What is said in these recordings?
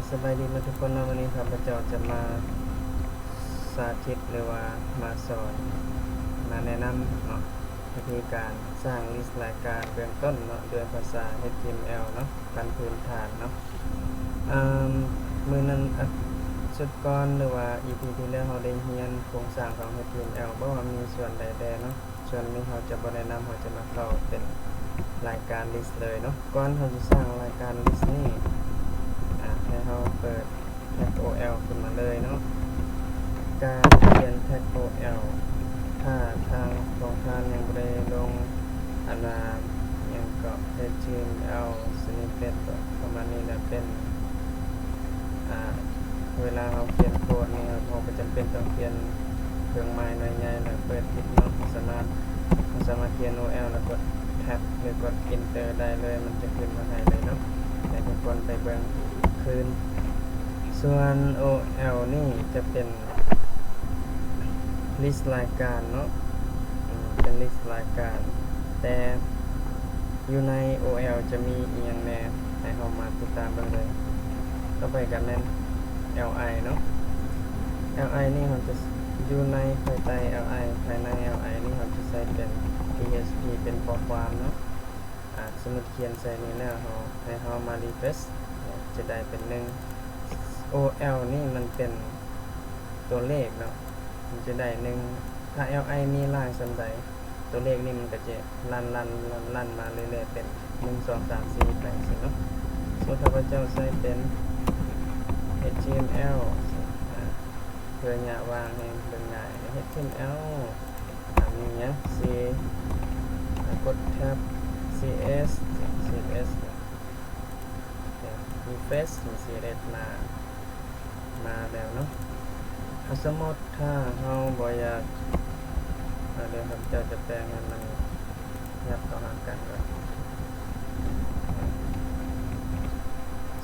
สบายดีมาทุกคนนะวันนี้ครับพระเจ้าจะมาสาธิตหรือว่ามาสอนมาแนะนำเนาะวิธีการสร้างลิสต์รายการเบื้องต้นเนาะด้วยภาษา HTML เนาะการพื้นฐานเนาะมือนั้นสุดก่อนหรือว่า EP ที่แล้วเราได้เรียนโครงสร้างของ HTML บ่ว่ามีส่วนใดแดเนาะส่วนนี้เราจะบ่แนะนำเราจะมาเข้าเป็นรายการ list เลยเนาะก่อนเราจะสร้างรายการ list นี้ให้เราเปิด tag OL ขึ้นมาเลยเนาะการเขียน tag OL ถ้าทางโครงการยังไม่ได้ลงยังก็ HTML snippet ประมาณนี้นะเป็นเวลาเราเขียนโค้ดนี่เราก็จำเป็นต้องเขียนเครื่องหมายหน่อยใหญ่แล้วเปิดปิดเนาะสามารถเขียน OL แล้วกด tab หรือกด enter ได้เลยมันจะขึ้นมาให้เลยเนาะให้ทุกคนไปเบิ่งคืนส่วน OL นี่จะเป็น list รายการเนาะเป็น list รายการแต่อยู่ใน OL จะมีอีกอย่างแน่ให้เรามาติดตามเบิ่งเลยต่อไปกันแม่น li เนาะ li นี่เราจะอยู่ในภายใต้ li ภายใน li นี่เราจะใส่เป็น php เป็นข้อความเนาะสมมุติเขียนใส่นี้แล้วให้เรามา refresh จะได้เป็น1 OL นี่มันเป็นตัวเลขเนาะมันจะได้1ถ้า li มีล่างส่วนใดตัวเลขนี่มันก็จะลั่นมาเรื่อยๆเป็น1 2 3 4ไปสิเนาะสมมุติถ้าพระเจ้าใส่เป็น HTML เพื่อจะวางให้เป็นง่าย HTML มีเนี้ย C กด tab CS refresh CS มาแล้วเนาะสมมติถ้าเราบ่อยากเดี๋ยวครับจะแปลงให้มันยับต่อหากันก่อน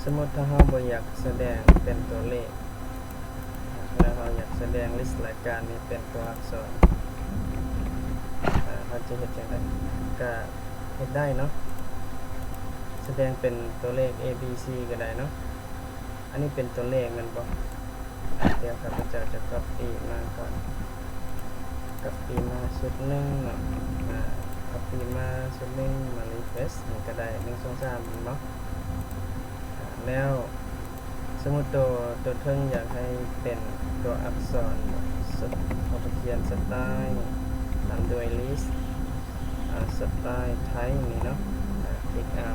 สมมติถ้าเราบ่อยากแสดงเป็นตัวเลขแล้วเราอยากแสดงลิสต์รายการนี้เป็นตัวอักษรเราจะเห็นอย่างไรก็เห็นได้เนาะแสดงเป็นตัวเลข A B C ก็ได้เนาะอันนี้เป็นตัวเลขมันบอกเดี๋ยวครับเราจะ copy มาก่อน copy มาชุดหนึ่งเนาะcopy มาชุดหนึ่งมา refresh นี่ก็ได้1 2 3เนาะแล้วสมมุติตัวเทิงอยากให้เป็นตัวอักษรเราเขียนสไตล์ตามด้วย list สไตล์ไทยนี่เนาะคลิกเอา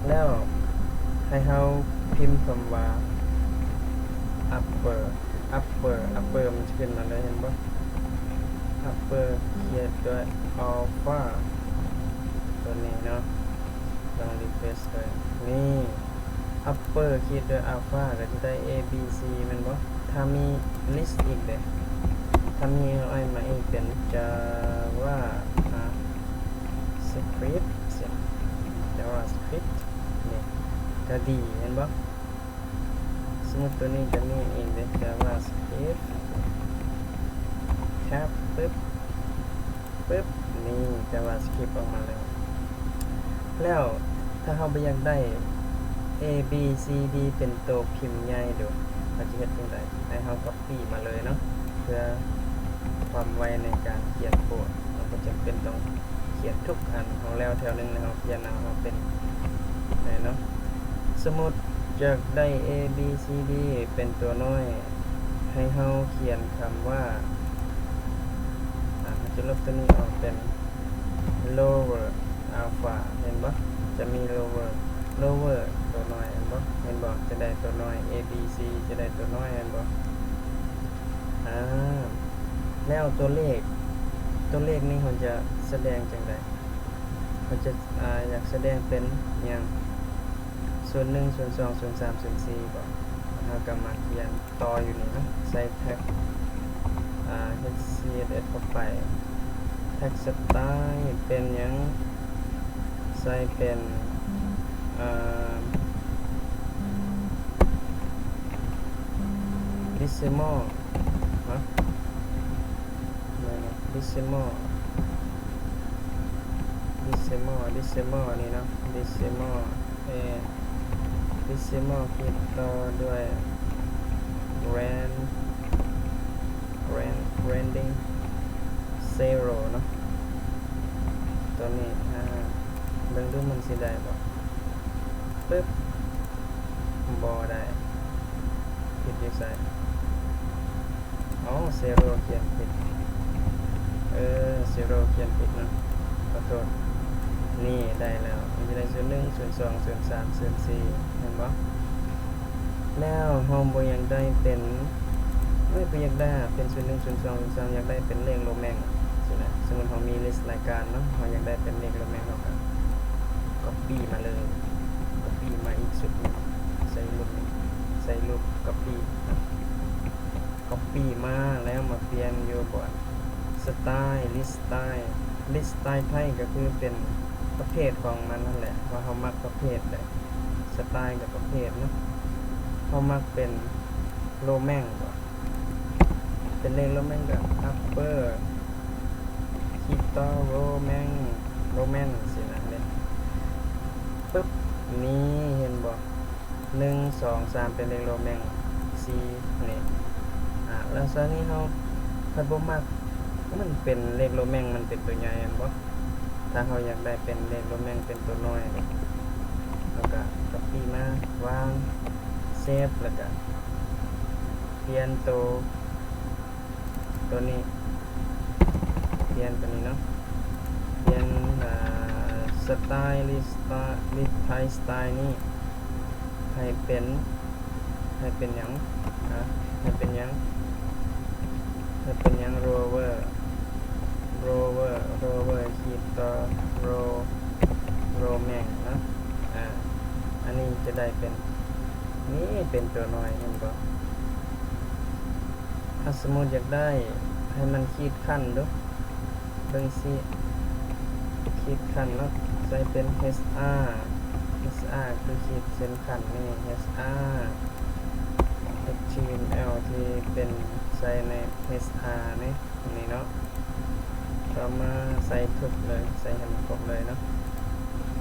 แล้วให้เราพิมพ์คำว่า upper มันจะขึ้นมาเลยเห็นปะ upper เขียนด้วย alpha ตัวนี้เนาะลอง refresh เลยนี่ upper เขียนด้วย alpha ก็จะได้ A B C มันปะถ้ามี list อีกเด้ถ้ามีเอามาอีกเป็น Java script นี่ก็ดีเห็นปะสมมติตัวนี้จะมีอีกเด้ Java script tab ปึ๊บนี่ Java script ออกมาแล้วถ้าเราไปอยากได้ A B C D เป็นตัวพิมพ์ใหญ่ดูเราจะเห็นยังไงให้เรา copy มาเลยเนาะเพื่อความไวในการเขียนโค้ดเราก็จะเป็นต้องเขียนทุกอันของแล้วแถวหนึ่งนะครับเขียนเอาเป็นไหนเนาะสมมติจากได้ A B C D เป็นตัวน้อยให้เราเขียนคำว่าจะลบตัวนี้ออกเป็น lower alpha เห็นปะจะมี lower ตัวน้อยเห็นปะจะได้ตัวน้อย A B C จะได้ตัวน้อยเห็นปะแล้วตัวเลขนี่มันจะแสดงจังไดมันจะอยากแสดงเป็นอย่างส่วน1ส่วน2ส่วน3ส่วน4บ่เราก็มาเขียนต่ออยู่นี่เนาะใส่แท็กHCSS เข้าไปแท็กสไตล์เป็นอย่างใส่เป็นdecimal เนาะdecimal นี่เนาะdecimal decimal ขีดต่อด้วย rounding zero เนาะตัวนี้เบิ่งดูมันสิได้บ่ปึ๊บบ่ได้ผิดอยู่ไสzero เขียนผิดzero เขียนผิดเนาะขอโทษนี่ได้แล้วมันจะได้01 02 03 04เห็นบ่แล้วเฮาบ่อยากได้เป็นบ่อยากได้เป็น01 02 03อยากได้เป็นเลขโรแมงสินะสมมุติเฮามีลิสต์รายการเนาะเฮาอยากได้เป็นเลขโรแมงเฮาก็ copy มาเลย copy มาอีกสุดนึงใส่รูป copy copy มาแล้วมาเปลี่ยนอยู่บนสไตล์ list style ไทยก็คือเป็นประเภทของมันนั่นแหละว่าเฮามักประเภทใดสไตล์กับประเภทเนาะเฮามักเป็นโรแมงบ่เป็นเลขโรแมงก็ upper ขีดต่อโรแมงสินะเนี่ยปึ๊บนี่เห็นบ่1 2 3เป็นเลขโรแมง4นี่แล้วซะนี้เฮาถ้าบ่มักมันเป็นเลขโรแมงมันเป็นตัวใหญ่แม่นบ่ถ้าเฮาอยากได้เป็นเลขโรแมงเป็นตัวน้อยแล้วก็ copy มาวางเซฟแล้วก็เปลี่ยนตัวนี้เปลี่ยนตัวนี้เนาะเปลี่ยนสไตล์ลิสไทยสไตล์นี่ให้เป็นหยังให้เป็นหยังrover ขีดต่อ row แม่งนะอันนี้จะได้เป็นนี่เป็นตัวน้อยเห็นบ่ถ้าสมมุติอยากได้ให้มันขีดขั้นดูเบิ่งสิขีดขั้นเนาะใส่เป็น HR คือขีดเส้นขั้นนี่ HR HTML ที่เป็นใส่ใน HR นี่เนาะต่อมาใส่ทุกเลยใส่ให้มันครบเลยเนาะ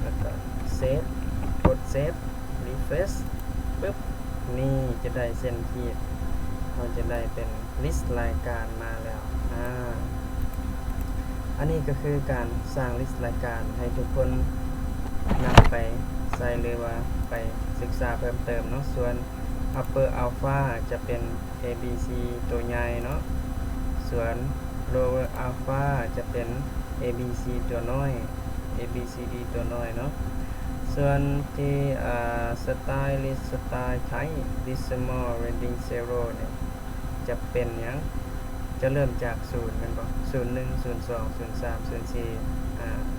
แล้วก็เซฟกดเซฟ refresh ปึ๊บนี่จะได้เส้นขีดเราจะได้เป็นลิสต์รายการมาแล้วอันนี้ก็คือการสร้างลิสต์รายการให้ทุกคนนำไปใส่หรือว่าไปศึกษาเพิ่มเติมเนาะส่วน upper alpha จะเป็น ABC ตัวใหญ่เนาะส่วน lower alpha จะเป็น ABC ตัวน้อย ABCD ตัวน้อยเนาะส่วนที่style list style type decimal reading zero เนี่ยจะเป็นหยังจะเริ่มจาก0กันบ่01 02 03 04